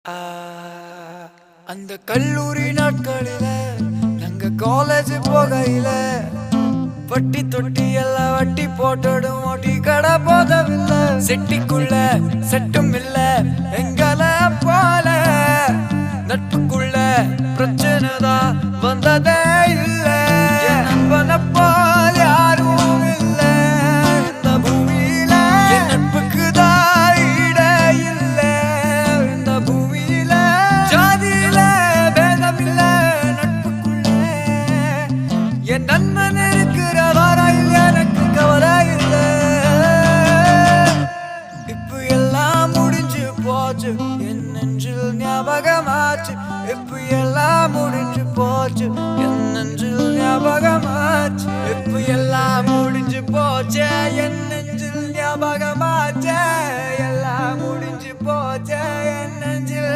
ஆ, அந்த கல்லூரி நாட்களில நாங்க காலேஜ் போகையில வட்டி தொட்டி எல்லாம் வட்டி போட்டடும் ஓட்டி கடை போதவில்லை செட்டிக்குள்ள செட்டும் இல்ல எங்களை போல நட்புக்குள்ள பிரச்சனை தான் வந்ததே இல்ல என் நண்பனை போல் யாரும் இல்ல இந்த பூமியில என் நட்புக்கு தான் ஈடே இல்ல இந்த பூமியில ஜாதியில பேதம் இல்ல நட்புக்குள்ள என் நண்பன் இருக்கிற வரையில் எனக்கு கவலை இல்ல இப்ப எல்லாம் முடிஞ்சு போச்சு என் நெஞ்சில் ஞாபகமாச்சு இப்ப எல்லாம் முடிஞ்சு போச்சு என் நெஞ்சில் ஞாபகமாச்சு இப்ப எல்லாம் முடிஞ்சு போச்சு என் நெஞ்சில் ஞாபகமாச்சு எல்லாம் முடிஞ்சு போச்சு என் நெஞ்சில்